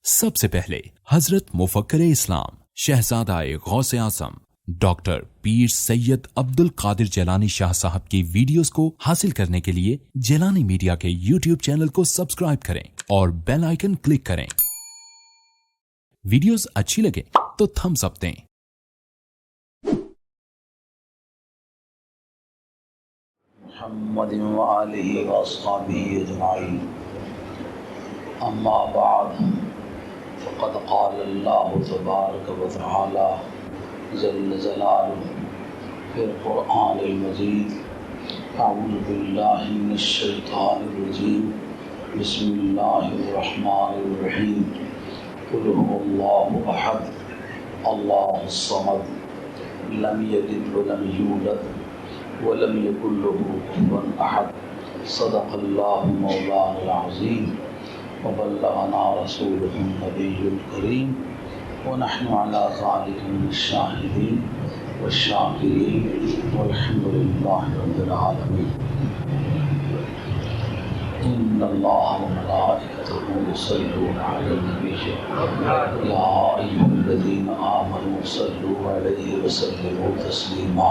سب سے پہلے حضرت مفکر اسلام شہزادہ غوث اعظم ڈاکٹر پیر سید عبد القادر جیلانی شاہ صاحب کی ویڈیوز کو حاصل کرنے کے لیے جیلانی میڈیا کے یوٹیوب چینل کو سبسکرائب کریں اور بیل آئیکن کلک کریں۔ ویڈیوز اچھی لگے تو تھمز اپ دیں۔ محمد وآلہ واصحابہ اجمعین، اما بعد فقد قال اللہ تبارک و تعالی جل جلالہ فی القرآن المجید، اعوذ باللہ من الشیطان الرجیم، بسم اللہ الرحمن الرحیم، قل هو اللہ احد اللہ الصمد لم یلد ولم یولد ولم يكن له كفوا أحد، صدق الله مولانا العظيم وبلغنا رسوله النبي الكريم، ونحن على ذلك من الشاهدين والشاكرين والحمد لله رب العالمين۔ إن الله وملائكته يصلون على النبي يا أيها الذين آمنوا صلوا عليه وسلموا تسليما۔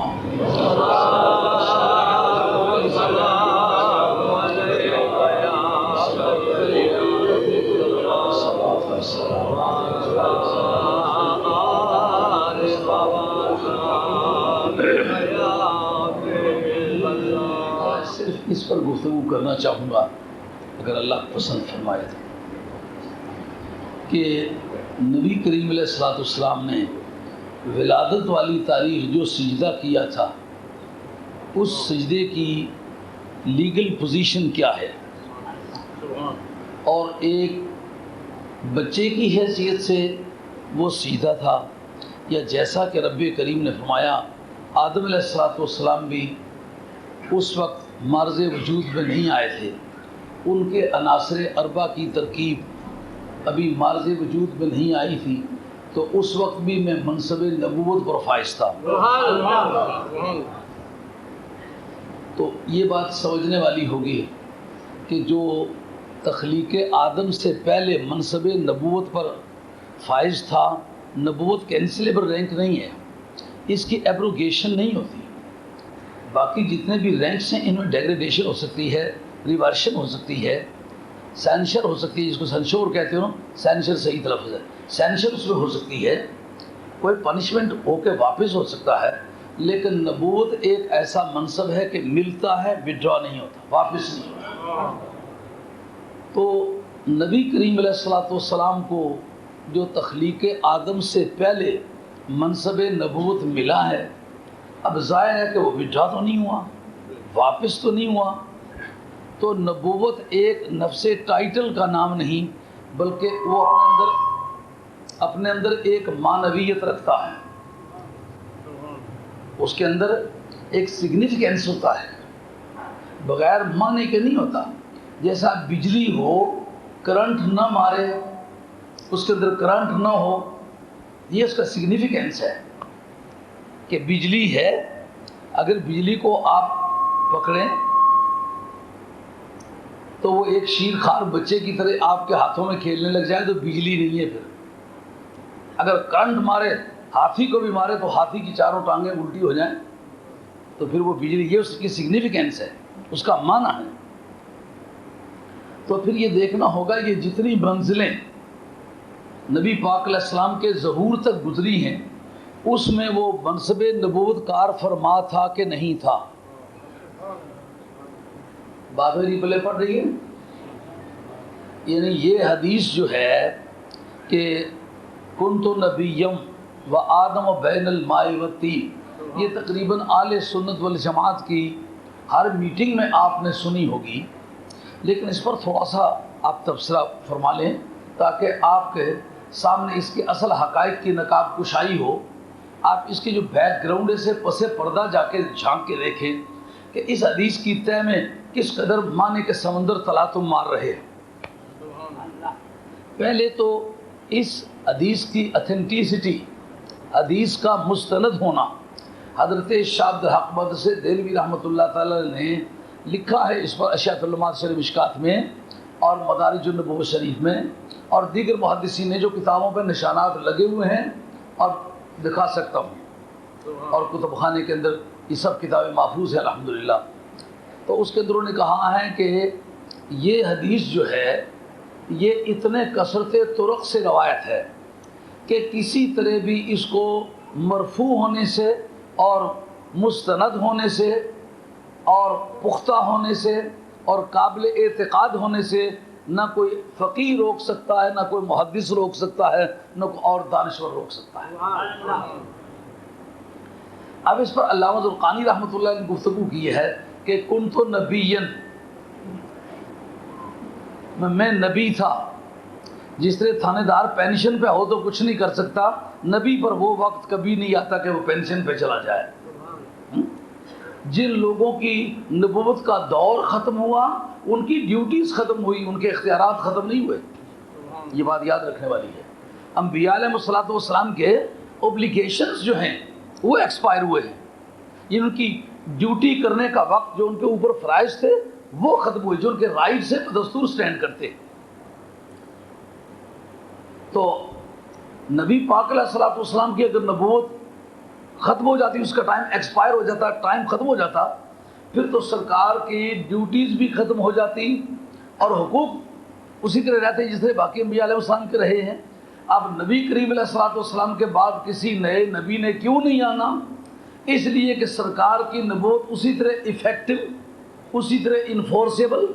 صرف اس پر گفتگو کرنا چاہوں گا اگر اللہ پسند فرمائے تو، کہ نبی کریم علیہ الصلوۃ والسلام نے ولادت والی تاریخ جو سجدہ کیا تھا، اس سجدے کی لیگل پوزیشن کیا ہے، اور ایک بچے کی حیثیت سے وہ سجدہ تھا، یا جیسا کہ رب کریم نے فرمایا آدم علیہ الصلوۃ والسلام بھی اس وقت معرض وجود میں نہیں آئے تھے، ان کے عناصر اربع کی ترکیب ابھی معرض وجود میں نہیں آئی تھی، تو اس وقت بھی میں منصب نبوت پر فائز تھا۔ تو یہ بات سمجھنے والی ہوگی کہ جو تخلیق آدم سے پہلے منصب نبوت پر فائز تھا، نبوت کینسلیبل رینک نہیں ہے، اس کی ایبروگیشن نہیں ہوتی۔ باقی جتنے بھی رینکس ہیں ان میں ڈیگریڈیشن ہو سکتی ہے، ریورشن ہو سکتی ہے، سینشر ہو سکتی ہے، جس کو سنشور کہتے ہو، سینشر صحیح تلفظ ہے، سینشر اس میں ہو سکتی ہے، کوئی پنشمنٹ ہو کے واپس ہو سکتا ہے، لیکن نبوت ایک ایسا منصب ہے کہ ملتا ہے، وڈرا نہیں ہوتا، واپس نہیں ہوتا۔ تو نبی کریم علیہ الصلوۃ والسلام کو جو تخلیق آدم سے پہلے منصب نبوت ملا ہے، اب ظاہر ہے کہ وہ وڈرا تو نہیں ہوا، واپس تو نہیں ہوا۔ تو نبوت ایک نفس ٹائٹل کا نام نہیں، بلکہ وہ اپنے اندر ایک معنویت رکھتا ہے، اس کے اندر ایک سگنیفیکینس ہوتا ہے، بغیر معنی کے نہیں ہوتا۔ جیسا بجلی ہو، کرنٹ نہ مارے، اس کے اندر کرنٹ نہ ہو، یہ اس کا سگنیفیکینس ہے کہ بجلی ہے۔ اگر بجلی کو آپ پکڑیں تو وہ ایک شیر خوار بچے کی طرح آپ کے ہاتھوں میں کھیلنے لگ جائے تو بجلی نہیں ہے۔ پھر اگر کرنٹ مارے، ہاتھی کو بھی مارے تو ہاتھی کی چاروں ٹانگیں الٹی ہو جائیں تو پھر وہ بجلی، یہ اس کی سگنیفیکینس ہے، اس کا معنی ہے۔ تو پھر یہ دیکھنا ہوگا یہ جتنی منزلیں نبی پاک علیہ السلام کے ظہور تک گزری ہیں، اس میں وہ منصب نبوت کار فرما تھا کہ نہیں تھا؟ بات میری پلے پڑ رہی ہے؟ یعنی یہ حدیث جو ہے کہ کنت نبیم و آدم و بین الماء والطین، یہ تقریباً اہل سنت والجماعت کی ہر میٹنگ میں آپ نے سنی ہوگی، لیکن اس پر تھوڑا سا آپ تبصرہ فرما لیں تاکہ آپ کے سامنے اس کے اصل حقائق کی نقاب کشائی ہو۔ آپ اس کی جو بیک گراؤنڈ ہے سے پس پردہ جا کے جھانک کے دیکھیں کہ اس حدیث کی تہ میں کس قدر معنی کے سمندر تلاطم مار رہے ہیں۔ پہلے تو اس حدیث کی اتھینٹیسٹی، حدیث کا مستند ہونا، حضرت شاہ عبد الحق مدرسہ دہلوی رحمۃ اللہ تعالی نے لکھا ہے اس پر اشیاء المعاد شرح مشکات میں اور مدارج النبوۃ شریف میں اور دیگر محدثین نے جو کتابوں پہ نشانات لگے ہوئے ہیں اور دکھا سکتا ہوں، اور کتب خانے کے اندر یہ سب کتابیں محفوظ ہیں الحمدللہ. تو اس کے اندر انہوں نے کہا ہے کہ یہ حدیث جو ہے یہ اتنے کثرت طرق سے روایت ہے کہ کسی طرح بھی اس کو مرفوع ہونے سے اور مستند ہونے سے اور پختہ ہونے سے اور قابل اعتقاد ہونے سے نہ کوئی فقیہ روک سکتا ہے، نہ کوئی محدث روک سکتا ہے، نہ کوئی اور دانشور روک سکتا ہے. اب اس پر علامہ زرقانی رحمۃ اللہ نے گفتگو کی ہے کہ کنت نبیًا، میں نبی تھا. جس طرح تھانے دار پینشن پہ ہو تو کچھ نہیں کر سکتا، نبی پر وہ وقت کبھی نہیں آتا کہ وہ پینشن پہ چلا جائے. جن لوگوں کی نبوت کا دور ختم ہوا ان کی ڈیوٹیز ختم ہوئی، ان کے اختیارات ختم نہیں ہوئے. یہ بات یاد رکھنے والی ہے. انبیاء علیہ الصلوۃ والسلام کے اوبلیگیشنز جو ہیں وہ ایکسپائر ہوئے ہیں. یہ ان کی ڈیوٹی کرنے کا وقت جو ان کے اوپر فرائض تھے وہ ختم ہوئے، جو ان کے رائٹ سے دستور سٹینڈ کرتے. تو نبی پاک علیہ الصلوۃ والسلام کی اگر نبوت ختم ہو جاتی، اس کا ٹائم ایکسپائر ہو جاتا، ٹائم ختم ہو جاتا، پھر تو سرکار کی ڈیوٹیز بھی ختم ہو جاتی اور حقوق اسی طرح رہتے جس طرح باقی انبیاء علیہ السلام کے رہے ہیں. اب نبی کریم علیہ الصلوۃ والسلام کے بعد کسی نئے نبی نے کیوں نہیں آنا؟ اس لیے کہ سرکار کی نبوت اسی طرح ایفیکٹو، اسی طرح انفورسیبل،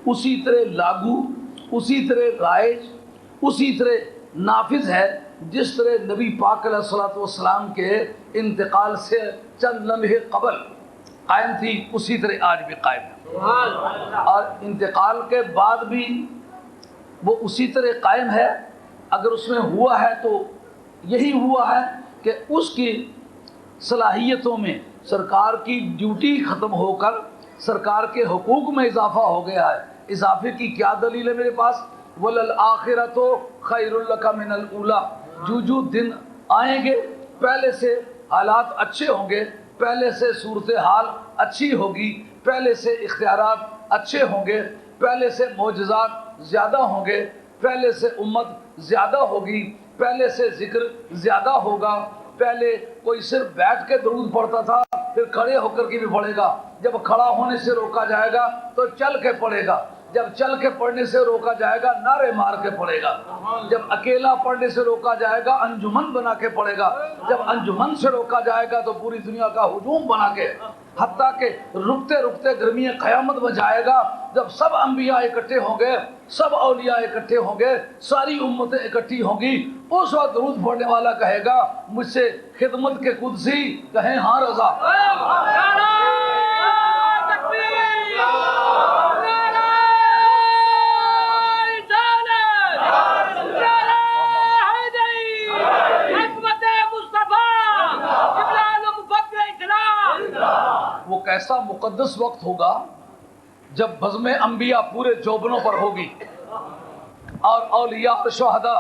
اسی طرح لاگو، اسی طرح رائج، اسی طرح نافذ ہے جس طرح نبی پاک علیہ الصلوۃ والسلام کے انتقال سے چند لمحے قبل قائم تھی، اسی طرح آج بھی قائم ہے. اور انتقال کے بعد بھی وہ اسی طرح قائم ہے. اگر اس میں ہوا ہے تو یہی ہوا ہے کہ اس کی صلاحیتوں میں سرکار کی ڈیوٹی ختم ہو کر سرکار کے حقوق میں اضافہ ہو گیا ہے. اضافے کی کیا دلیل ہے میرے پاس؟ وَلَلْآخِرَةُ خَيْرٌ لَكَ مِنَ الْأُولَىٰ. جو دن آئیں گے پہلے سے حالات اچھے ہوں گے، پہلے سے صورتحال اچھی ہوگی، پہلے سے اختیارات اچھے ہوں گے، پہلے سے معجزات زیادہ ہوں گے، پہلے سے امت زیادہ ہوگی، پہلے سے ذکر زیادہ ہوگا. پہلے کوئی صرف بیٹھ کے درود پڑھتا تھا، پھر کھڑے ہو کر کے بھی پڑھے گا. جب کھڑا ہونے سے روکا جائے گا تو چل کے پڑھے گا. جب چل کے پڑھنے سے روکا جائے گا نعرے مار کے پڑھے گا. جب اکیلا پڑھنے سے روکا جائے گا انجمن بنا کے پڑھے گا. جب انجمن سے روکا جائے گا تو پوری دنیا کا ہجوم بنا کے، حتیٰ کہ رکتے رکتے گرمی قیامت میں جائے گا جب سب انبیاء اکٹھے ہوں گے، سب اولیاء اکٹھے ہوں گے، ساری امتیں اکٹھی ہوں گی. اس وقت درود پڑھنے والا کہے گا مجھ سے خدمت کے قدسی کہیں ہاں رضا. وہ کیسا مقدس وقت ہوگا جب بزم انبیاء پورے جوبنوں پر ہوگی اور اولیاء اور شہداء،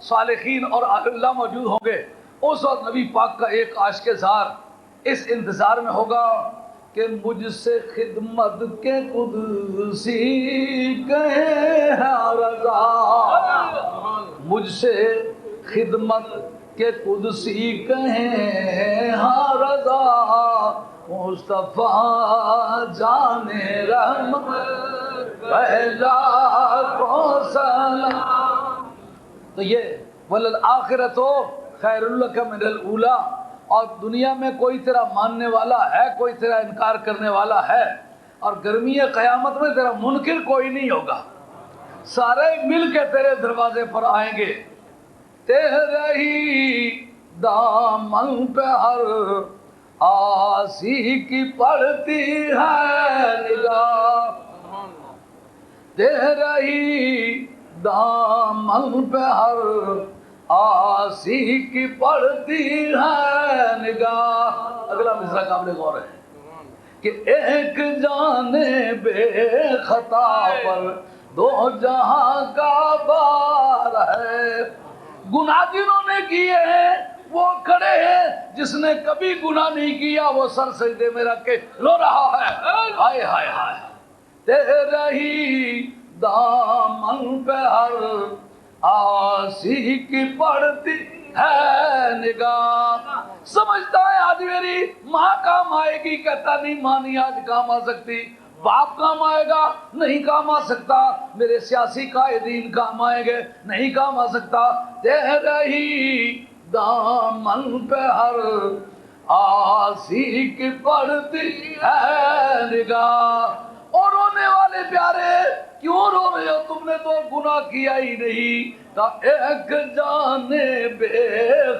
صالحین اور اہل اللہ موجود ہوں گے. اس وقت نبی پاک کا ایک عاشق زار اس انتظار میں ہوگا کہ مجھ سے خدمت کے قدسی کہے ہے رضا. مجھ سے خدمت کے قدسی کہیں ہاں رضا. مصطفیٰ جان رحمت پہلا کو سلام. تو یہ وَلَلْآخِرَةُ خَيْرٌ لَكَ مِنَ الْأُولَىٰ. اور دنیا میں کوئی تیرا ماننے والا ہے، کوئی تیرا انکار کرنے والا ہے، اور گرمی قیامت میں تیرا منکر کوئی نہیں ہوگا. سارے مل کے تیرے دروازے پر آئیں گے. تیرے ہی دامن پہ ہر آسی کی پڑتی ہے نگاہ. تیرے ہی دامن پہ ہر آسی کی پڑتی ہے نگاہ. اگلا مصرع قابل غور ہے کہ ایک جانب خطا پر دو جہاں کا بار ہے. گناہ جنہوں نے کیے ہیں وہ کھڑے ہیں، جس نے کبھی گناہ نہیں کیا وہ سر سجدے میں رکھ کے رو رہا ہے. ہائے ہائے ہائے. تیرے ہی دامن پہ ہر آسی کی پڑتی ہے نگاہ. سمجھتا ہے آج میری ماں کام آئے گی, کہتا نہیں ماں نہیں آج کام آ سکتی. باپ کام آئے گا, نہیں کام آ سکتا. میرے سیاسی قائدین کام آئیں گے, نہیں کام آ سکتا. دے رہی دامن پہ ہر آسی کی پڑتی ہے نگاہ. اور رونے والے پیارے کیوں رو رہے ہو, تم نے تو گناہ کیا ہی نہیں. ایک جانے بے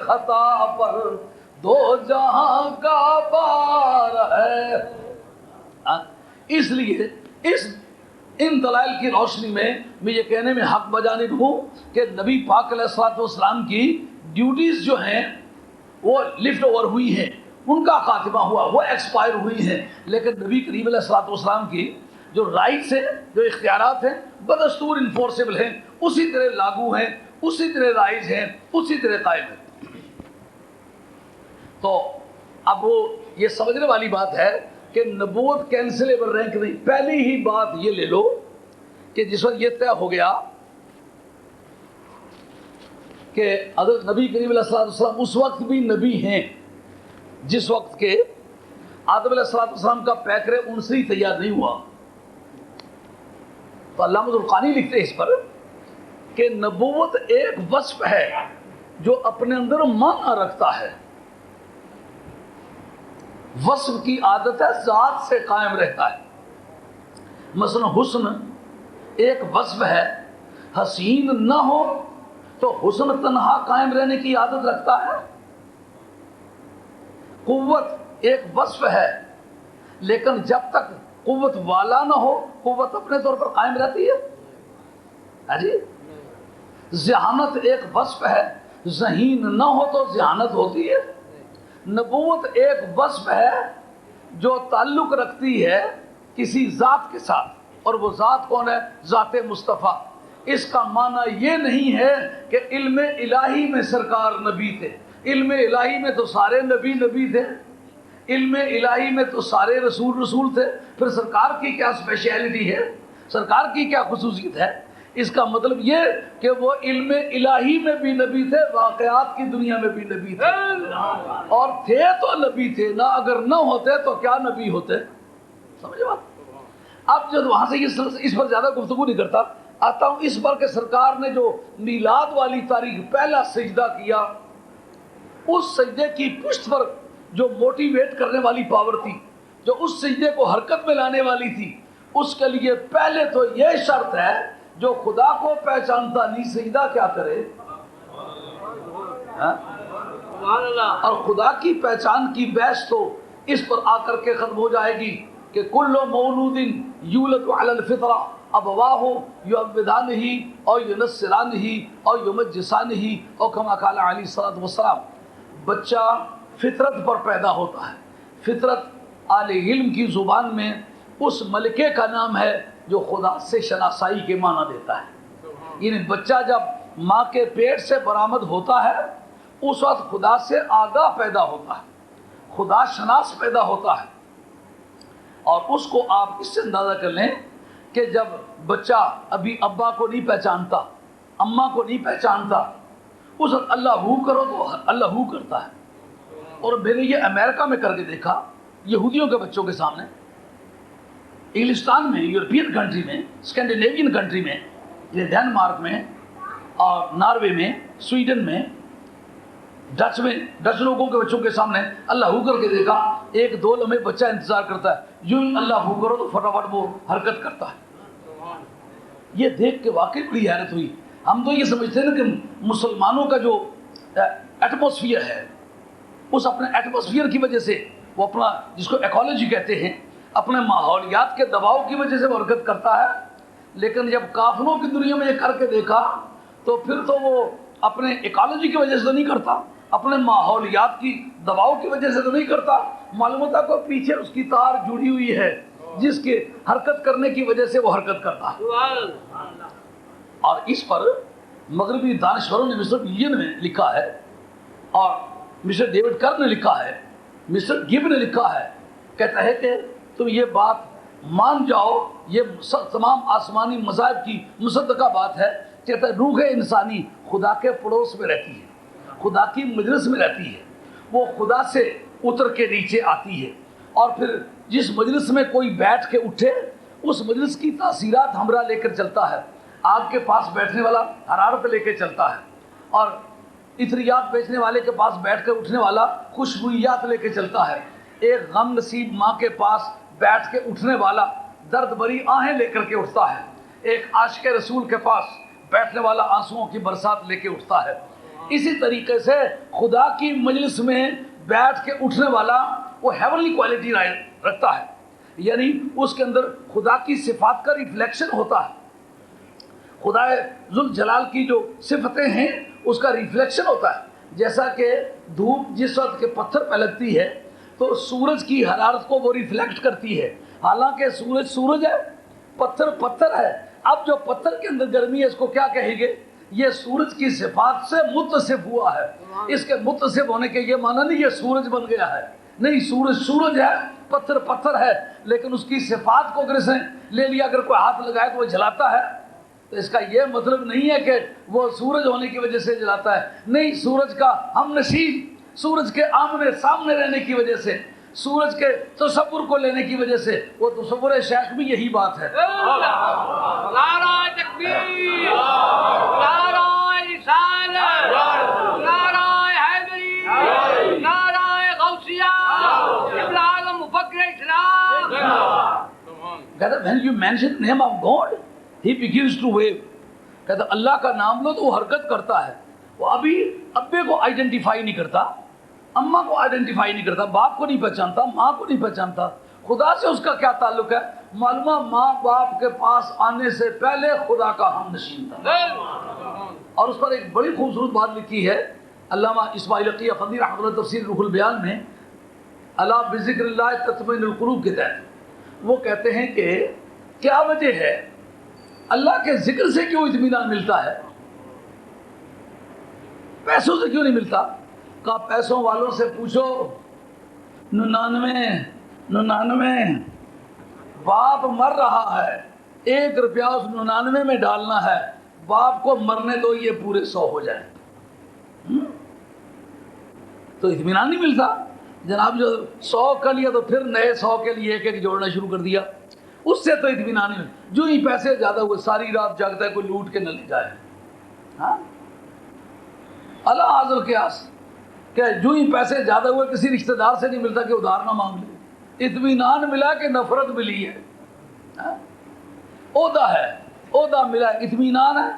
خطا پر دو جہاں کا بار ہے. اس لیے ان دلائل کی روشنی میں یہ کہنے میں حق بجانب ہوں کہ نبی پاک علیہ الصلوۃ والسلام کی ڈیوٹیز جو ہیں وہ لفٹ اوور ہوئی ہیں, ان کا خاتمہ ہوا, وہ ایکسپائر ہوئی ہیں. لیکن نبی کریم علیہ الصلوۃ والسلام کی جو رائٹس ہیں, جو اختیارات ہیں, بدستور انفورسیبل ہیں, اسی طرح لاگو ہیں, اسی طرح رائج ہیں, اسی طرح قائم ہیں. تو اب وہ یہ سمجھنے والی بات ہے کہ نبوت کینسلیبل رینک نہیں. پہلی ہی بات یہ لے لو کہ جس وقت یہ طے ہو گیا کہ حضرت نبی کریم علیہ السلام اس وقت بھی نبی ہیں جس وقت کے آدم علیہ السلام کا پیکر انسری تیار نہیں ہوا. تو علامہ القانی لکھتے ہیں اس پر کہ نبوت ایک وصف ہے جو اپنے اندر معنی رکھتا ہے. وصف کی عادت ہے ذات سے قائم رہتا ہے. مثلا حسن ایک وصف ہے, حسین نہ ہو تو حسن تنہا قائم رہنے کی عادت رکھتا ہے. قوت ایک وصف ہے, لیکن جب تک قوت والا نہ ہو قوت اپنے طور پر قائم رہتی ہے جی. ذہانت ایک وصف ہے, ذہین نہ ہو تو ذہانت ہوتی ہے. نبوت ایک وصف ہے جو تعلق رکھتی ہے کسی ذات کے ساتھ, اور وہ ذات کون ہے؟ ذات مصطفیٰ. اس کا معنی یہ نہیں ہے کہ علم الہی میں سرکار نبی تھے. علم الہی میں تو سارے نبی نبی تھے, علم الہی میں تو سارے رسول رسول تھے. پھر سرکار کی کیا اسپیشلٹی ہے, سرکار کی کیا خصوصیت ہے؟ اس کا مطلب یہ کہ وہ علم الہی میں بھی نبی تھے, واقعات کی دنیا میں بھی نبی تھے, اور تھے تو نبی تھے نا. اگر نہ ہوتے تو کیا نبی ہوتے؟ سمجھے بات؟ اب جب وہاں سے اس پر زیادہ گفتگو نہیں کرتا, آتا ہوں اس پر کہ سرکار نے جو میلاد والی تاریخ پہلا سجدہ کیا, اس سجدے کی پشت پر جو موٹیویٹ کرنے والی پاور تھی, جو اس سجدے کو حرکت میں لانے والی تھی, اس کے لیے پہلے تو یہ شرط ہے جو خدا کو پہچانتا نہیں سجدہ کیا کرے. اور خدا کی پہچان کی بحث تو اس پر آ کر کے ختم ہو جائے گی کہ کل مولود یولد علی الفطرہ ابواہ یعبدانہ او ینصرانہ او یمجسانہ او کما قال علیہ الصلوۃ والسلام. بچہ فطرت پر پیدا ہوتا ہے. فطرت اہل علم کی زبان میں اس ملکے کا نام ہے جو خدا سے شناسائی کے معنی دیتا ہے. یعنی بچہ جب ماں کے پیٹ سے برآمد ہوتا ہے اس وقت خدا سے آگاہ پیدا ہوتا ہے, خدا شناس پیدا ہوتا ہے. اور اس کو آپ اس سے اندازہ کر لیں کہ جب بچہ ابھی ابا کو نہیں پہچانتا, اماں کو نہیں پہچانتا, اس وقت اللہ ہو کرو تو اللہ ہو کرتا ہے. اور میں نے یہ امریکہ میں کر کے دیکھا, یہودیوں کے بچوں کے سامنے, انگلستان میں, یورپین کنٹری میں, اسکینڈینیوین کنٹری میں, ڈینمارک میں اور ناروے میں, سویڈن میں, ڈچ لوگوں کے بچوں کے سامنے اللہ ہو کر کے دیکھا. ایک دو لمحے بچہ انتظار کرتا ہے, یوں اللہ ہو کرو تو فٹافٹ وہ حرکت کرتا ہے. یہ دیکھ کے واقعی بڑی حیرت ہوئی. ہم تو یہ سمجھتے ہیں کہ مسلمانوں کا جو ایٹماسفیئر ہے, اس اپنے ایٹماسفیئر کی وجہ سے وہ اپنا, جس کو ایکالوجی کہتے ہیں, اپنے ماحولیات کے دباؤ کی وجہ سے وہ حرکت کرتا ہے. لیکن جب کافروں کی دنیا میں یہ کر کے دیکھا تو پھر تو وہ اپنے ایکالوجی کی وجہ سے تو نہیں کرتا, اپنے ماحولیات کی دباؤ کی وجہ سے تو نہیں کرتا. معلوم ہوتا کو پیچھے اس کی تار جڑی ہوئی ہے جس کے حرکت کرنے کی وجہ سے وہ حرکت کرتا ہے. اور اس پر مغربی دانشوروں نے مسٹر ویلین نے لکھا ہے, اور مسٹر ڈیوڈ کر نے لکھا ہے, مسٹر گب نے لکھا ہے. کہتا ہے کہ تم یہ بات مان جاؤ یہ تمام آسمانی مذاہب کی مصدقہ بات ہے، کہتا ہے روح انسانی خدا کے پڑوس میں رہتی ہے، خدا کی مجلس میں رہتی ہے، وہ خدا سے اتر کے نیچے آتی ہے، اور پھر جس مجلس میں کوئی بیٹھ کے اٹھے اس مجلس کی تاثیرات ہمراہ لے کر چلتا ہے۔ آگ کے پاس بیٹھنے والا حرارت لے کے چلتا ہے، اور عطریات بیچنے والے کے پاس بیٹھ کر اٹھنے والا خوشبویات لے کے چلتا ہے۔ ایک غم نصیب ماں کے پاس بیٹھ کے اٹھنے والا درد بری آہیں لے کر کے اٹھتا ہے، ایک عاشق رسول کے پاس بیٹھنے والا آنسوؤں کی برسات لے کے اٹھتا ہے۔ اسی طریقے سے خدا کی مجلس میں بیٹھ کے اٹھنے والا وہ ہیونلی کوالٹی رکھتا ہے، یعنی اس کے اندر خدا کی صفات کا ریفلیکشن ہوتا ہے، خدا ذوالجلال کی جو صفتیں ہیں اس کا ریفلیکشن ہوتا ہے۔ جیسا کہ دھوپ جس وقت کے پتھر پہ لگتی ہے تو سورج کی حرارت کو وہ ریفلیکٹ کرتی ہے، حالانکہ سورج ہے، پتھر پتھر ہے۔ اب جو پتھر کے اندر گرمی ہے اس کو کیا کہیں گے؟ یہ سورج کی صفات سے متصف ہوا ہے۔ اس کے متصف ہونے کے یہ معنی نہیں یہ سورج بن گیا ہے، نہیں، سورج ہے، پتھر پتھر ہے، لیکن اس کی صفات کو اگر اس نے لے لیا، اگر کوئی ہاتھ لگائے تو وہ جلاتا ہے، تو اس کا یہ مطلب نہیں ہے کہ وہ سورج ہونے کی وجہ سے جلاتا ہے، نہیں، سورج کا ہم نشین، سورج کے آمنے سامنے رہنے کی وجہ سے، سورج کے تصور کو لینے کی وجہ سے، وہ تصور شیخ بھی یہی بات ہے۔ نعرہ تکبیر، نعرہ رسالت، نعرہ حیدری، نعرہ غوثیہ، قبلہ اعظم مفکر اسلام۔ When you mention the name of God, he begins to wave. کہتا اللہ کا نام لو تو وہ حرکت کرتا ہے۔ وہ ابھی ابے کو آئیڈینٹیفائی نہیں کرتا، اماں کو آئیڈینٹیفائی نہیں کرتا، باپ کو نہیں پہچانتا، ماں کو نہیں پہچانتا، خدا سے اس کا کیا تعلق ہے؟ معلومہ ماں باپ کے پاس آنے سے پہلے خدا کا ہم نشین تھا۔ اور اس پر ایک بڑی خوبصورت بات لکھی ہے علامہ اسماعیل حقی افندی رحمۃ اللہ تفسیر روح البیان میں، الا بذکر اللہ تطمئن القلوب کے تحت وہ کہتے ہیں کہ کیا وجہ ہے اللہ کے ذکر سے کیوں اطمینان ملتا ہے، پیسوں سے کیوں نہیں ملتا؟ کہا پیسوں والوں سے پوچھو، 99 باپ مر رہا ہے، 1 روپیہ اس 99 میں ڈالنا ہے، باپ کو مرنے دو یہ پورے 100 ہو جائیں، تو اطمینان نہیں ملتا۔ جناب جو 100 کر لیا تو پھر نئے 100 کے لیے ایک جوڑنا شروع کر دیا، اس سے تو اطمینان نہیں۔ جو ہی پیسے زیادہ ہوئے ساری رات جاگتا ہے کوئی لوٹ کے نہ لے جائے، ہاں اللہ حاضر قیاس کہ جو ہی پیسے زیادہ ہوئے کسی رشتہ دار سے نہیں ملتا کہ ادھار نہ مانگ لے، اطمینان ملا کہ نفرت ملی ہے، عہدہ ہے، عہدہ ملا ہے، اطمینان ہے،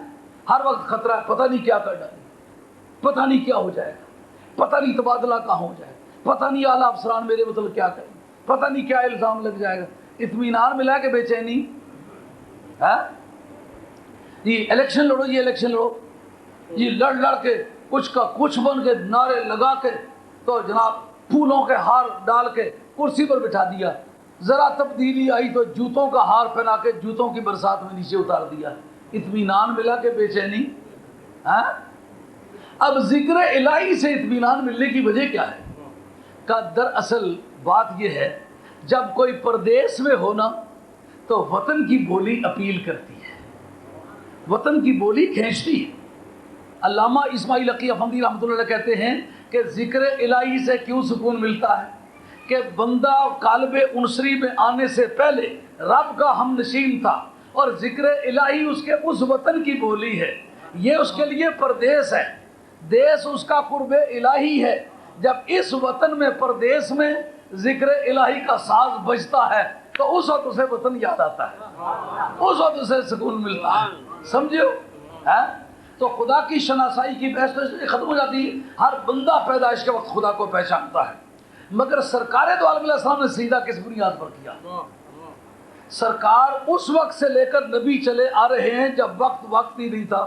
ہر وقت خطرہ ہے، پتہ نہیں کیا کر ڈالے، پتہ نہیں کیا ہو جائے گا، پتہ نہیں تبادلہ کہاں ہو جائے گا، پتہ نہیں اعلیٰ افسران میرے مطلب کیا کریں، پتہ نہیں کیا الزام لگ جائے گا۔ اطمینان ملا کہ بے چینی ہے، جی الیکشن لڑو، جی الیکشن لڑو، جی لڑ کے کچھ کا کچھ بن کے نعرے لگا کے تو جناب پھولوں کے ہار ڈال کے کرسی پر بٹھا دیا، ذرا تبدیلی آئی تو جوتوں کا ہار پہنا کے جوتوں کی برسات میں نیچے اتار دیا۔ اطمینان ملا کہ بے چینی ہے۔ اب ذکر الہی سے اطمینان ملنے کی وجہ کیا ہے؟ کہ دراصل بات یہ ہے جب کوئی پردیس میں ہونا تو وطن کی بولی اپیل کرتی ہے، وطن کی بولی کھینچتی ہے۔ علامہ اسماعیل حقی افندی رحمۃ اللہ علیہ کہتے ہیں کہ ذکر الہی سے کیوں سکون ملتا ہے کہ بندہ قالب انصری میں آنے سے پہلے رب کا ہم نشین تھا، اور ذکر الہی اس کے اس وطن کی بولی ہے، یہ اس کے لیے پردیس ہے، دیس اس کا قرب الہی ہے۔ جب اس وطن میں پردیس میں ذکر الہی کا ساز بجتا ہے تو اس وقت اسے وطن یاد آتا ہے، اس وقت اسے سکون ملتا ہے، سمجھو؟ تو خدا کی شناسائی کی بحث تو ختم ہو جاتی ہے، ہر بندہ پیدائش کے وقت خدا کو پہچانتا ہے، مگر سرکار دو عالم علیہ السلام نے سجدہ کس بنیاد پر کیا؟ سرکار اس وقت سے لے کر نبی چلے آ رہے ہیں جب وقت ہی نہیں تھا،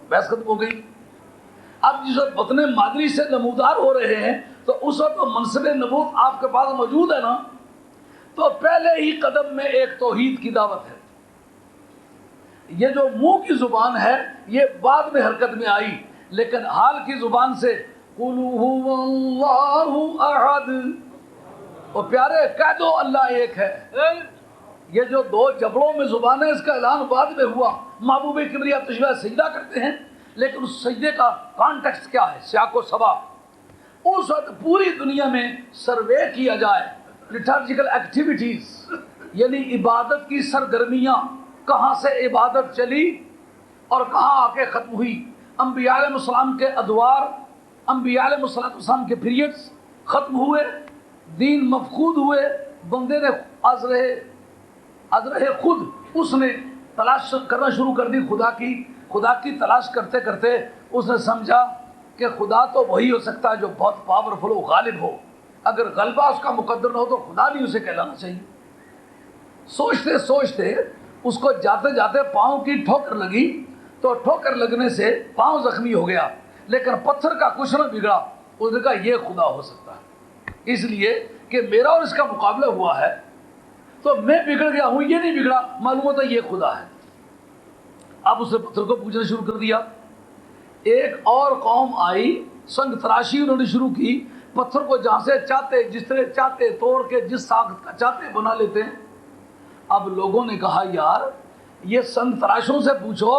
بحث ختم ہو گئی۔ اب جس وقت وطن مادری سے نمودار ہو رہے ہیں تو اس وقت منصب نبوت آپ کے پاس موجود ہے نا، تو پہلے ہی قدم میں ایک توحید کی دعوت ہے۔ یہ جو منہ کی زبان ہے یہ بعد میں حرکت میں آئی، لیکن حال کی زبان سے قُلْ هُوَ اللَّهُ أَحَدٌ، اور پیارے کہہ دو اللہ ایک ہے، یہ جو دو جبڑوں میں زبان ہے اس کا اعلان بعد میں ہوا، محبوب کبریا تشبیہ سجدہ کرتے ہیں، لیکن اس سجدے کا کانٹیکسٹ کیا ہے؟ سیاق و سباق۔ اس وقت پوری دنیا میں سروے کیا جائے لٹرجیکل ایکٹیویٹیز، یعنی عبادت کی سرگرمیاں، کہاں سے عبادت چلی اور کہاں آ کے ختم ہوئی، انبیاء علیہ السلام کے ادوار، انبیاء علیہ السلام کے پیریڈز ختم ہوئے، دین مفقود ہوئے، بندے نے ازرہ خود اس نے تلاش کرنا شروع کر دی خدا کی تلاش کرتے کرتے اس نے سمجھا کہ خدا تو وہی ہو سکتا ہے جو بہت پاورفل ہو، غالب ہو، اگر غلبہ اس کا مقدر نہ ہو تو خدا نہیں اسے کہلانا چاہیے۔ سوچتے سوچتے اس کو جاتے جاتے پاؤں کی ٹھوکر لگی، تو ٹھوکر لگنے سے پاؤں زخمی ہو گیا، لیکن پتھر کا کچھ نہ بگڑا۔ اس نے کہا یہ خدا ہو سکتا ہے، اس لیے کہ میرا اور اس کا مقابلہ ہوا ہے تو میں بگڑ گیا ہوں، یہ نہیں بگڑا، معلوم ہوتا یہ خدا ہے۔ اب اس نے پتھر کو پوجنا شروع کر دیا۔ ایک اور قوم آئی، سنگ تراشی انہوں نے شروع کی، پتھر کو جہاں سے چاہتے جس طرح چاہتے توڑ کے جس ساخت کا چاہتے بنا لیتے ہیں۔ اب لوگوں نے کہا یار یہ سنگ تراشوں سے پوچھو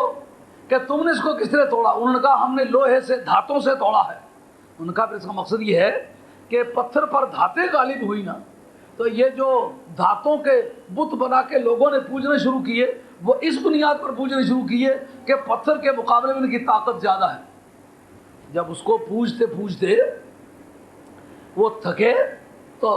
کہ تم نے اس کو کس طرح توڑا؟ انہوں نے کہا ہم نے لوہے سے دھاتوں سے توڑا ہے۔ ان کا پھر اس کا مقصد یہ ہے کہ پتھر پر دھاتیں غالب ہوئی نا، تو یہ جو دھاتوں کے بت بنا کے لوگوں نے پوجنے شروع کیے وہ اس بنیاد پر پوجنے شروع کیے کہ پتھر کے مقابلے میں ان کی طاقت زیادہ ہے۔ جب اس کو پوجتے پوجتے وہ تھکے تو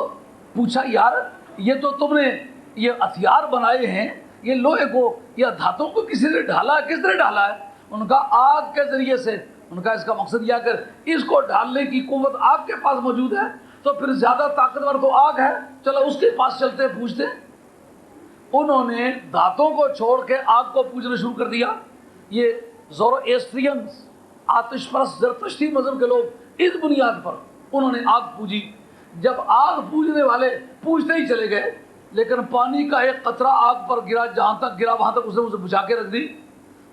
پوچھا یار یہ تو تم نے یہ ہتھیار بنائے ہیں، یہ لوہے کو یا دھاتوں کو کسی نے ڈھالا ہے، کس طرح ڈھالا ہے؟ ان کا آگ کے ذریعے سے۔ ان کا اس کا مقصد یہ اگر اس کو ڈھالنے کی قوت آگ کے پاس موجود ہے تو پھر زیادہ طاقتور تو آگ ہے، چلو اس کے پاس چلتے پوچھتے۔ انہوں نے دھاتوں کو چھوڑ کے آگ کو پوجنا شروع کر دیا۔ یہ زورواسٹرینز، آتش پرست زرتشتی مذہب کے لوگ اس بنیاد پر انہوں نے آگ پوجی۔ جب آگ پوجنے والے پوجتے ہی چلے گئے، لیکن پانی کا ایک قطرہ آگ پر گرا، جہاں تک گرا وہاں تک اس نے اسے بجھا کے رکھ دی۔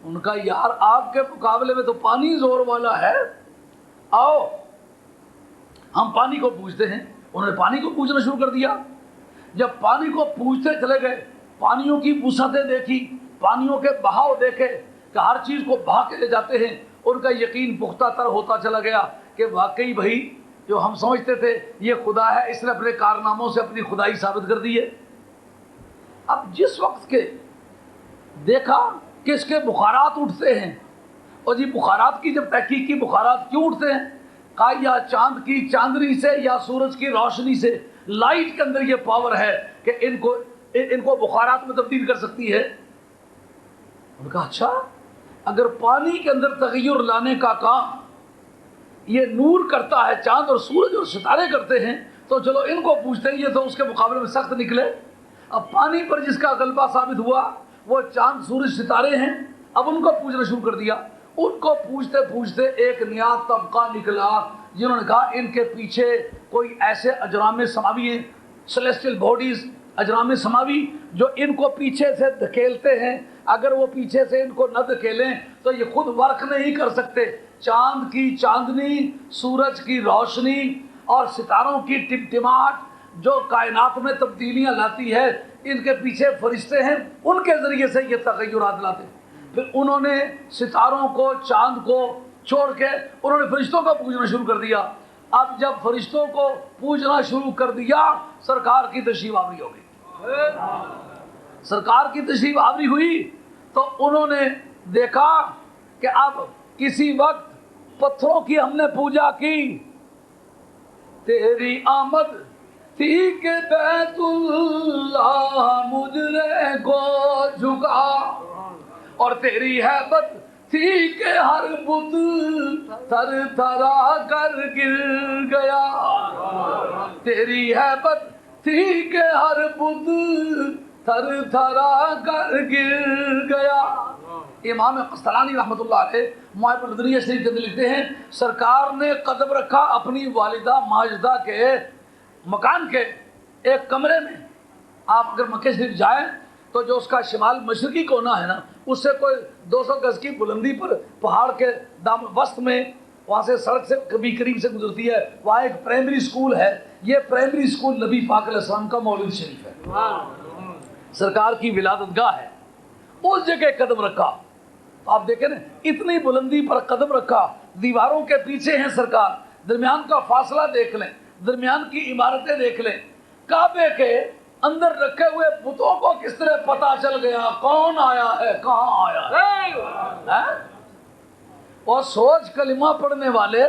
ان کا یار آگ کے مقابلے میں تو پانی زور والا ہے، آؤ ہم پانی کو پوجتے ہیں۔ انہوں نے پانی کو پوجنا شروع کر دیا۔ جب پانی کو پوجتے چلے گئے، پانیوں کی وسعتیں دیکھی، پانیوں کے بہاؤ دیکھے کہ ہر چیز کو بہا کے لے جاتے ہیں، ان کا یقین پختہ تر ہوتا چلا گیا کہ واقعی بھائی جو ہم سمجھتے تھے یہ خدا ہے، اس نے اپنے کارناموں سے اپنی خدائی ثابت کر دی ہے۔ اب جس وقت کے دیکھا کہ اس کے بخارات اٹھتے ہیں، اور جی بخارات کی جب تحقیق کی بخارات کیوں اٹھتے ہیں، کہا یا چاند کی چاندنی سے یا سورج کی روشنی سے، لائٹ کے اندر یہ پاور ہے کہ ان کو بخارات میں تبدیل کر سکتی ہے۔ انہوں نے کہا اچھا اگر پانی کے اندر تغیر لانے کا کام یہ نور کرتا ہے، چاند اور سورج اور ستارے کرتے ہیں، تو چلو ان کو پوچھتے ہیں، یہ تو اس کے مقابلے میں سخت نکلے۔ اب پانی پر جس کا غلبہ ثابت ہوا وہ چاند سورج ستارے ہیں، اب ان کو پوجنا شروع کر دیا۔ ان کو پوچھتے پوچھتے ایک نیا طبقہ نکلا جنہوں نے کہا ان کے پیچھے کوئی ایسے اجرام سماوی ہیں، سیلیسٹیل باڈیز، اجرام سماوی جو ان کو پیچھے سے دھکیلتے ہیں، اگر وہ پیچھے سے ان کو نہ دھکیلیں تو یہ خود ورک نہیں کر سکتے۔ چاند کی چاندنی، سورج کی روشنی اور ستاروں کی ٹمٹماہٹ جو کائنات میں تبدیلیاں لاتی ہے، ان کے پیچھے فرشتے ہیں، ان کے ذریعے سے یہ تغیرات لاتے ہیں۔ پھر انہوں نے ستاروں کو، چاند کو چھوڑ کے انہوں نے فرشتوں کو پوجنا شروع کر دیا۔ اب جب فرشتوں کو پوجنا شروع کر دیا، سرکار کی تشریف آوری ہو گئی۔ سرکار کی تشریف آوری ہوئی تو انہوں نے دیکھا کہ اب کسی وقت پتھروں کی ہم نے پوجا کی، تیری آمد تھی کہ بیت اللہ مجرے کو جھکا، اور تیری ہیبت تھی کہ ہر بت تھر تھرا کر گر گیا، تیری ہیبت تھی کہ ہر بت تھر تھرا کر گر گیا۔ امام قسطلانی رحمۃ اللہ علیہ معائب الدنیا شریف کے اندر لکھتے ہیں سرکار نے قدم رکھا اپنی والدہ ماجدہ کے مکان کے ایک کمرے میں۔ آپ اگر مکہ شریف جائیں تو جو اس کا شمال مشرقی کونا ہے نا، اس سے کوئی 200 گز کی بلندی پر پہاڑ کے وسط میں، وہاں سے سڑک سے کبھی قریب سے گزرتی ہے، وہاں ایک پرائمری اسکول ہے۔ یہ پرائمری اسکول نبی پاک علیہ السلام کا مولود شریف ہے۔ سرکار کی ولادت گاہ ہے، اس جگہ قدم رکھا. آپ دیکھیں نا اتنی بلندی پر قدم رکھا، دیواروں کے پیچھے ہیں سرکار، درمیان کا فاصلہ دیکھ لیں، درمیان کی عمارتیں دیکھ لیں. کعبے کے اندر رکھے ہوئے بتوں کو کس طرح پتا چل گیا کون آیا ہے کہاں آیا ہے؟ اور سوچ کلمہ پڑھنے والے،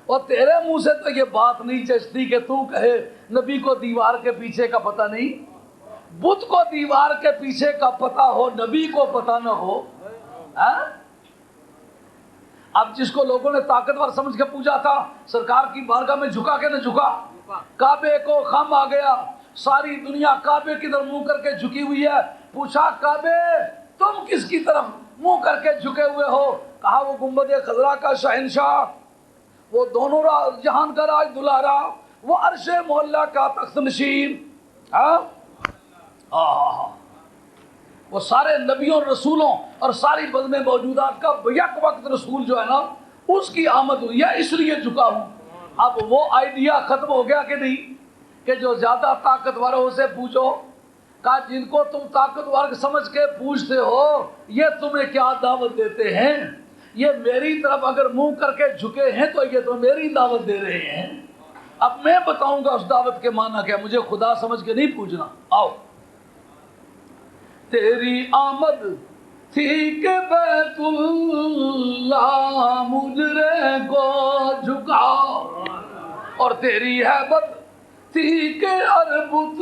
اور تیرے منہ سے تو یہ بات نہیں چچتی کہ تو کہے نبی کو دیوار کے پیچھے کا پتہ نہیں. بت کو دیوار کے پیچھے کا پتہ ہو، نبی کو پتہ نہ ہو. اب جس کو لوگوں نے طاقتور سمجھ کے پوجا تھا، سرکار کی بارگاہ میں جھکا کے نہ جھکا. کعبے کو خم آ گیا، ساری دنیا کعبے کی طرف منہ کر کے جھکی ہوئی ہے. پوچھا کعبے تم کس کی طرف منہ کر کے جھکے ہوئے ہو؟ کہا وہ گنبد خضرا کا شہنشاہ، وہ دونوں جہان کا راج دلارا، وہ عرش مولا کا تخت نشین. وہ سارے نبیوں رسولوں اور ساری بزم موجودات کا یک وقت رسول جو ہے نا، اس کی آمد ہوئی ہے، اس لیے جھکا ہوں. اب وہ آئیڈیا ختم ہو گیا کہ نہیں کہ جو زیادہ طاقتوروں سے پوچھو، کہا جن کو تم طاقتور سمجھ کے پوچھتے ہو یہ تمہیں کیا دعوت دیتے ہیں؟ یہ میری طرف اگر منہ کر کے جھکے ہیں تو یہ تو میری دعوت دے رہے ہیں. اب میں بتاؤں گا اس دعوت کے معنی کیا، مجھے خدا سمجھ کے نہیں پوچھنا. آؤ. تیری آمد تھی کہ بیت اللہ مجرے کو جھکا، اور تیری حیبت تھی کہ اربت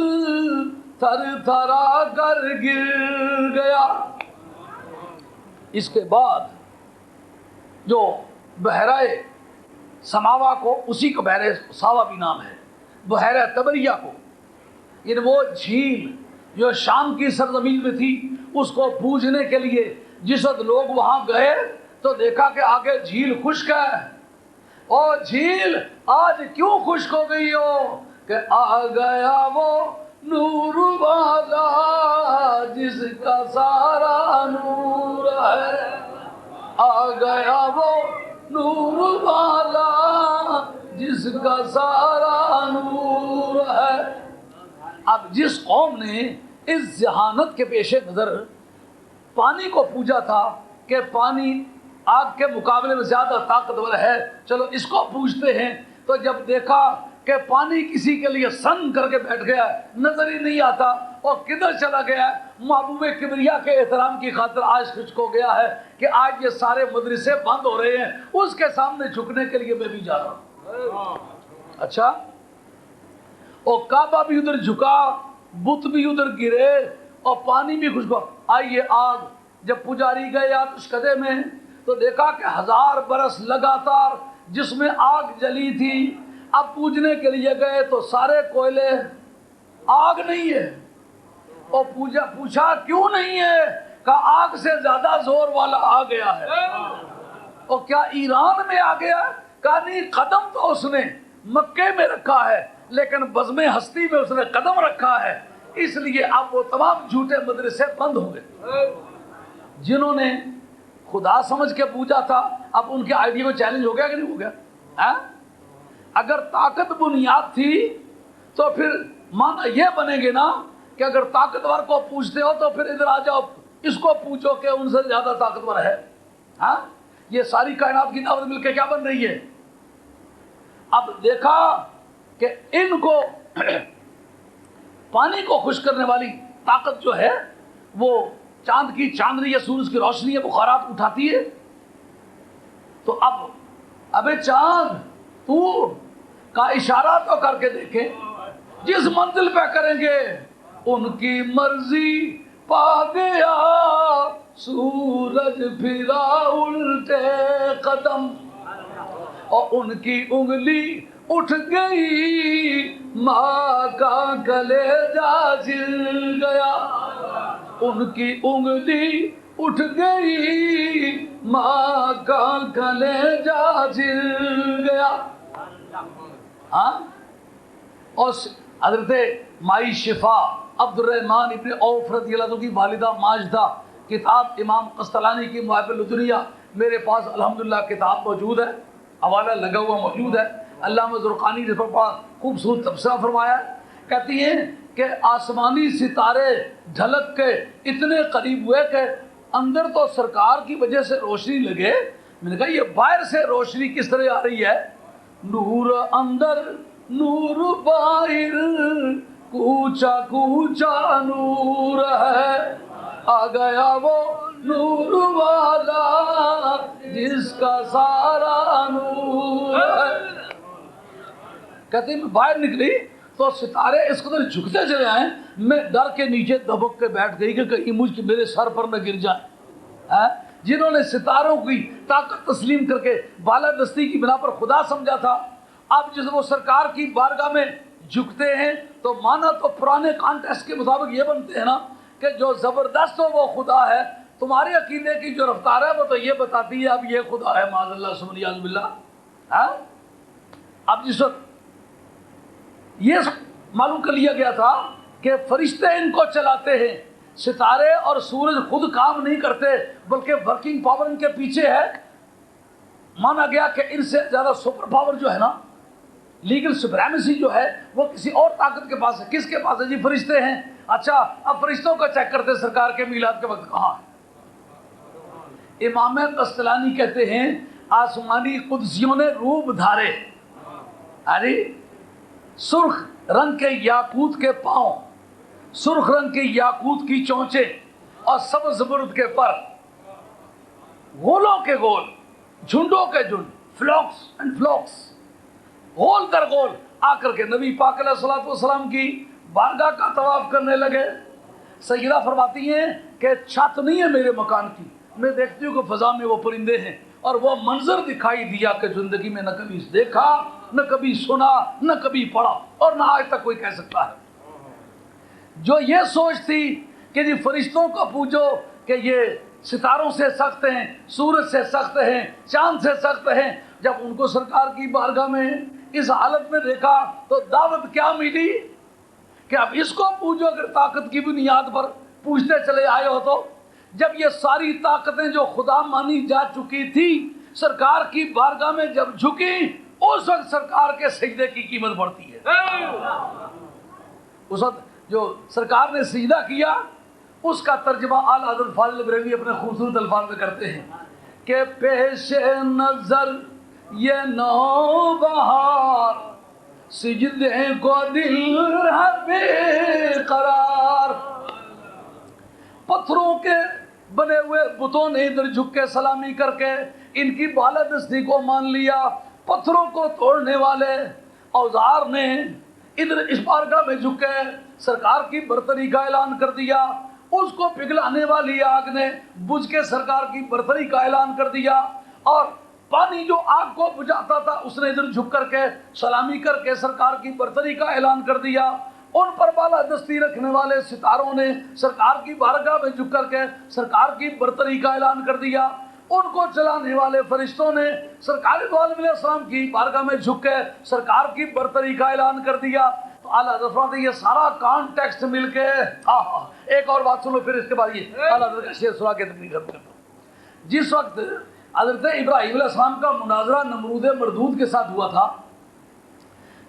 تھر تھرا کر گر گیا. اس کے بعد جو بحیرہ سماوا کو، اسی کو بحیرہ ساوا بھی نام ہے، بحیرہ طبریہ کو، یعنی وہ جھیل جو شام کی سرزمین میں تھی، اس کو پوجنے کے لیے جس وقت لوگ وہاں گئے تو دیکھا کہ آگے جھیل خشک ہے. اور جھیل آج کیوں خشک ہو گئی ہو؟ کہ آ گیا وہ نور والا جس کا سارا نور ہے. آ گیا وہ نور والا جس کا سارا نور ہے. اب جس قوم نے اس ذہانت کے پیش نظر پانی کو پوجا تھا کہ پانی آگ کے مقابلے میں زیادہ طاقتور ہے، چلو اس کو پوجتے ہیں، تو جب دیکھا کہ پانی کسی کے لیے سن کر کے بیٹھ گیا، نظر ہی نہیں آتا اور کدھر چلا گیا، محبوب کبریا کے احترام کی خاطر آج خشک ہو گیا ہے کہ آج یہ سارے مدرسے بند ہو رہے ہیں، اس کے سامنے جھکنے کے لیے میں بھی جا رہا ہوں. اچھا، اور کعبہ بھی ادھر جھکا، بت بھی ادھر گرے، اور پانی بھی خشک. آئیے آگ، جب پجاری گئے آتش کدے میں تو دیکھا کہ 1000 برس لگاتار جس میں آگ جلی تھی، اب پوجنے کے لیے گئے تو سارے کوئلے، آگ نہیں ہے. اور پوچھا کیوں نہیں ہے؟ کہا آگ سے زیادہ زور والا آ گیا ہے. اور کیا ایران میں آ گیا؟ کہا نہیں، قدم تو اس نے مکے میں رکھا ہے لیکن بزم ہستی میں اس نے قدم رکھا ہے، اس لیے اب وہ تمام جھوٹے مدرسے بند ہو گئے. جنہوں نے خدا سمجھ کے پوچھا تھا، اب ان کے آئیڈیا کو چیلنج ہو گیا کہ نہیں ہو گیا؟ اگر طاقت بنیاد تھی تو پھر مانا یہ بنے گے نا کہ اگر طاقتور کو پوچھتے ہو تو پھر ادھر آ جاؤ، اس کو پوچھو کہ ان سے زیادہ طاقتور ہے. یہ ساری کائنات کی دعوت مل کے کیا بن رہی ہے؟ اب دیکھا کہ ان کو پانی کو خشک کرنے والی طاقت جو ہے وہ چاند کی چاندنی یا سورج کی روشنی بخارات اٹھاتی ہے. تو ابے چاند تو کا اشارہ تو کر کے دیکھیں، جس منزل پہ کریں گے ان کی مرضی پا گیا سورج پھرا الٹے قدم، اور ان کی انگلی اٹھ گئی ماں کا کلیجہ جل گیا. ان کی انگلی اٹھ گئی ماں کا کلیجہ جل گیا. اور حضرت مائی شفا عبد الرحمن ابن عوف رضی اللہ عنہ کی والدہ ماجدہ، کتاب امام قسطلانی کی مواہب الدنیا میرے پاس الحمدللہ کتاب موجود ہے، حوالہ لگا ہوا موجود ہے. علامہ زرقانی نے پر بڑا خوبصورت تبصرہ فرمایا ہے. کہتی ہیں کہ آسمانی ستارے ڈھلک کے اتنے قریب ہوئے کہ اندر تو سرکار کی وجہ سے روشنی لگے. میں نے کہا یہ باہر سے روشنی کس طرح آ رہی ہے؟ نور اندر نور باہر کوچا کوچا نور ہے، آ گیا وہ نور والا جس کا سارا نور ہے. کہتے ہیں میں باہر نکلی تو ستارے اس قدر جھکتے چلے آئے، میں ڈر کے نیچے دبک کے بیٹھ گئی کہ کہیں مجھ میرے سر پر نہ گر جائیں. جنہوں نے ستاروں کی طاقت تسلیم کر کے بالادستی کی بنا پر خدا سمجھا تھا، اب جس وہ سرکار کی بارگاہ میں جھکتے ہیں تو مانا تو پرانے کانٹیکسٹ کے مطابق یہ بنتے ہیں نا کہ جو زبردست ہو وہ خدا ہے. تمہارے عقیدے کی جو رفتار ہے وہ تو یہ بتاتی ہے اب یہ خدا ہے، معاذ اللہ ثم عیاذ باللہ. اب جس وقت یہ معلوم کر لیا گیا تھا کہ فرشتے ان کو چلاتے ہیں، ستارے اور سورج خود کام نہیں کرتے بلکہ ورکنگ پاور ان کے پیچھے ہے، مانا گیا کہ ان سے زیادہ سپر پاور جو ہے نا، لیگل سپریمیسی جو ہے وہ کسی اور طاقت کے پاس ہے. کس کے پاس ہے جی؟ فرشتے ہیں. اچھا اب فرشتوں کا چیک کرتے سرکار کے میلاد کے وقت کہاں ہے؟ امام قسطلانی کہتے ہیں آسمانی قدسیوں نے روب دھارے، ارے سرخ رنگ کے یاقوت کے پاؤں، سرخ رنگ کے یاقوت کی چونچیں اور سبز زبرد کے پر، غولوں کے غول، جھنڈوں کے جھنڈ، فلوکس اینڈ فلوکس، غول در غول آ کر کے نبی پاک علیہ الصلوۃ والسلام کی بارگاہ کا طواف کرنے لگے. سیدہ فرماتی ہیں کہ چھت نہیں ہے میرے مکان کی، میں دیکھتی ہوں کہ فضا میں وہ پرندے ہیں اور وہ منظر دکھائی دیا کہ زندگی میں نہ کبھی دیکھا، نہ کبھی سنا، نہ کبھی پڑھا اور نہ آج تک کوئی کہہ سکتا ہے. جو یہ سوچ تھی کہ جی فرشتوں کو پوجو کہ یہ ستاروں سے سخت ہیں، سورج سے سخت ہیں، چاند سے سخت ہیں، جب ان کو سرکار کی بارگاہ میں اس حالت میں دیکھا تو دعوت کیا ملی کہ اب اس کو پوجو. اگر طاقت کی بنیاد پر پوجتے چلے آئے ہو تو جب یہ ساری طاقتیں جو خدا مانی جا چکی تھی سرکار کی بارگاہ میں جب جھکی اس وقت سرکار کے سجدے کی قیمت بڑھتی ہے. اس وقت جو سرکار نے سجدہ کیا اس کا ترجمہ اعلیٰ حضرت فاضل بریلوی اپنے خوبصورت الفاظ میں کرتے ہیں کہ پیش نظر یہ نو بہار سجدے کو دل ہے بے قرار. پتھروں کے بنے ہوئے بتوں نے ادھر جھک کے سلامی کر کے ان کی بالادستی کو مان لیا. پتھروں کو توڑنے والے اوزار نے ادھر اس بارگاہ میں جھک کے سرکار کی برتری کا اعلان کر دیا. اس کو پگھلانے والی آگ نے بجھ کے سرکار کی برتری کا اعلان کر دیا اور پانی جو آگ کو بجھاتا تھا اس نے ادھر جھک کر کے سلامی کر کے سرکار کی برتری کا اعلان کر دیا. ان پر بالادستی رکھنے والے ستاروں نے سرکار کی بارگاہ میں جھک کر کے سرکار کی برتری کا اعلان کر دیا. ان کو چلانے والے فرشتوں نے سرکار دو عالم علیہ السلام کی بارگاہ میں جھک کے سرکار کی برتری کا اعلان کر دیا. تو اعلیٰ حضرت یہ سارا کانٹیکسٹ مل کے ایک اور بات سنو پھر اس کے بعد یہ اعلیٰ حضرت کا شعر سنا کے تقریر ختم کرتا ہوں. جس وقت حضرت ابراہیم علیہ السلام کا مناظرہ نمرود مردود کے ساتھ ہوا تھا،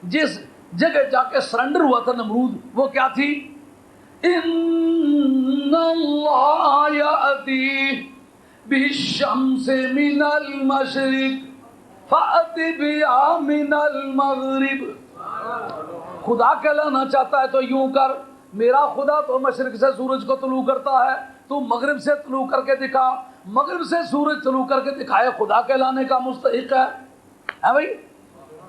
جس جگہ جا کے سرنڈر ہوا تھا نمرود، وہ کیا تھی؟ ان اللہ یأتی بالشمس من المشرق فأت بها من المغرب. خدا کہلانا چاہتا ہے تو یوں کر، میرا خدا تو مشرق سے سورج کو طلوع کرتا ہے، تو مغرب سے طلوع کر کے دکھا. مغرب سے سورج طلوع کر کے دکھائے خدا کہلانے کا مستحق ہے بھائی.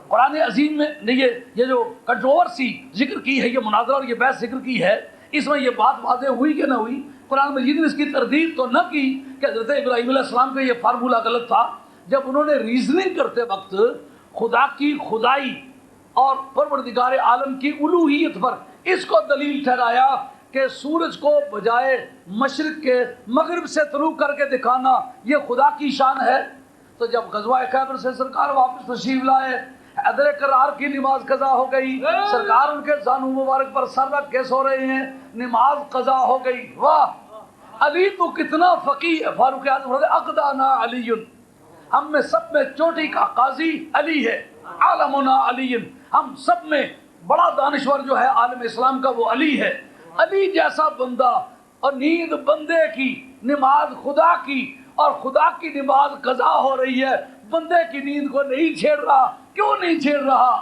قرآن عظیم میں یہ جو کنٹروورسی ذکر کی ہے، یہ مناظرہ اور یہ بحث ذکر کی ہے، اس میں یہ بات واضح ہوئی کہ نہ ہوئی؟ قرآن مجید نے اس کی تردید تو نہ کی کہ حضرت ابراہیم علیہ السلام کا یہ فارمولہ غلط تھا. جب انہوں نے ریزننگ کرتے وقت خدا کی خدائی اور پروردگار عالم کی الوہیت پر اس کو دلیل ٹھہرایا کہ سورج کو بجائے مشرق کے مغرب سے طلوع کر کے دکھانا یہ خدا کی شان ہے. تو جب غزوہ خیبر سے سرکار واپس تشریف لائے، حیدر کرار کی نماز قضا ہو گئی، سرکار ان کے زانو مبارک پر سر رکھ کے سو رہے ہیں، نماز قضا ہو گئی. واہ علی تو کتنا فقیہ ہے. فاروق اعظم اقدانا علی، ہم میں سب میں چوٹی کا قاضی علی ہے. عالمنا علی، ہم سب میں بڑا دانشور جو ہے عالم اسلام کا وہ علی ہے. علی جیسا بندہ، اور نیند بندے کی، نماز خدا کی، اور خدا کی نماز قضا ہو رہی ہے، بندے کی نیند کو نہیں چھیڑ رہا. کیوں نہیں چھیڑ رہا؟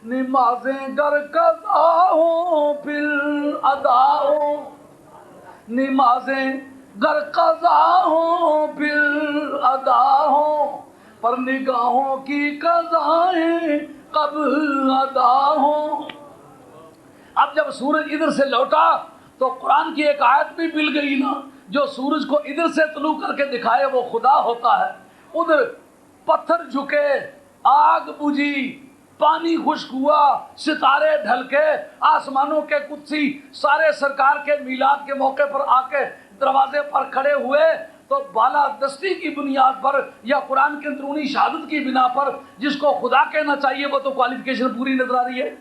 نمازیں گر قضا ہوں پھر ادا ہوں، نمازیں گر قضا ہوں پھر ادا ہوں، پر نگاہوں کی قضائیں کب ادا ہوں. اب جب سورج ادھر سے لوٹا تو قرآن کی ایک آیت بھی مل گئی نا، جو سورج کو ادھر سے طلوع کر کے دکھائے وہ خدا ہوتا ہے. ادھر پتھر جھکے، آگ بجھی، پانی خشک ہوا، ستارے ڈھلکے، آسمانوں کے قدسی سارے سرکار کے میلاد کے موقع پر آ کے دروازے پر کھڑے ہوئے، تو بالا دستی کی بنیاد پر یا قرآن کے اندرونی شہادت کی بنا پر جس کو خدا کہنا چاہیے وہ تو کوالیفیکیشن پوری نظر آ رہی ہے.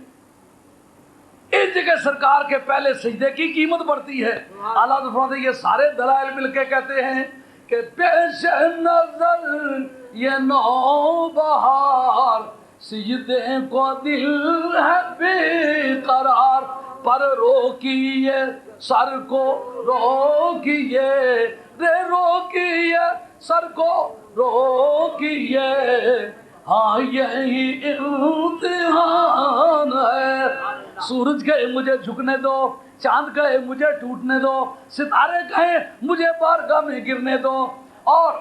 اس جگہ سرکار کے پہلے سجدے کی قیمت بڑھتی ہے. اعلیٰ فرماتے ہیں یہ سارے دلائل مل کے کہتے ہیں کہ پیش نظر یہ نو بہار، سجدے کو دل ہے بے قرار، پر روکیے سر کو روکیے رے، روکیے سر کو روکیے، ہاں یہی امتحان ہے. سورج کہے مجھے جھکنے دو، چاند کہے مجھے ٹوٹنے دو، ستارے کہیں مجھے بارگاہ میں گرنے دو، اور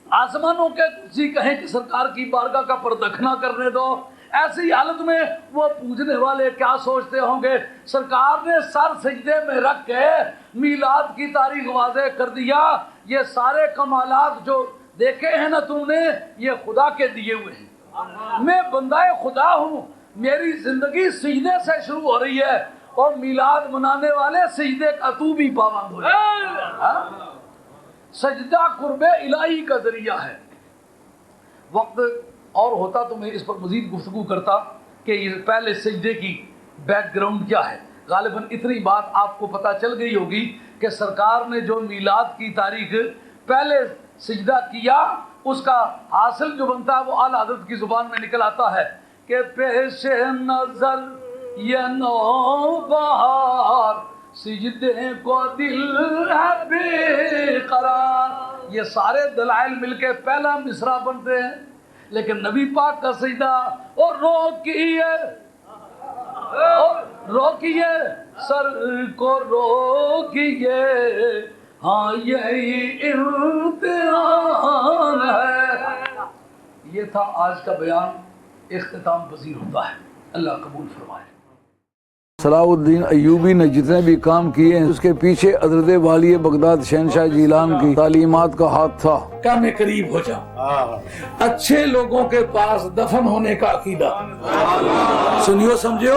آسمانوں کے کرسی کہیں کہ سرکار کی بارگاہ کا پردکھنا کرنے دو. ایسی حالت میں وہ پوجنے والے کیا سوچتے ہوں گے؟ سرکار نے سر سجدے میں رکھ کے میلاد کی تاریخ واضح کر دیا. یہ سارے کمالات جو دیکھے ہیں نا تم نے، یہ خدا کے دیے ہوئے ہیں. میں بندہ خدا ہوں، میری زندگی سجدے سے شروع ہو رہی ہے، اور میلاد منانے والے سجدے کا تو بھی پابند ہو جائے. سجدہ قرب الہی کا ذریعہ ہے. وقت اور ہوتا تو میں اس پر مزید گفتگو کرتا کہ یہ پہلے سجدے کی بیک گراؤنڈ کیا ہے. غالباً اتنی بات آپ کو پتہ چل گئی ہوگی کہ سرکار نے جو میلاد کی تاریخ پہلے سجدہ کیا، اس کا حاصل جو بنتا ہے وہ اعلیٰ حضرت کی زبان میں نکل آتا ہے کہ پیش نظر یہ نو بہار، سجدے کو دل ہے بے قرار. یہ سارے دلائل مل کے پہلا مصرع بنتے ہیں. لیکن نبی پاک کا سجدہ، اور روکیے سر کو روکیے، ہاں یہی امتحان ہے. یہ تھا آج کا بیان، اختتام پذیر ہوتا ہے. اللہ قبول فرمائے. صلاح الدین ایوبی نے جتنے بھی کام کیے ہیں اس کے پیچھے حضرت والی بغداد شہنشاہ جیلان کی تعلیمات کا ہاتھ تھا. کیا میں قریب ہو جاؤں، اچھے لوگوں کے پاس دفن ہونے کا عقیدہ. سنیو سمجھو.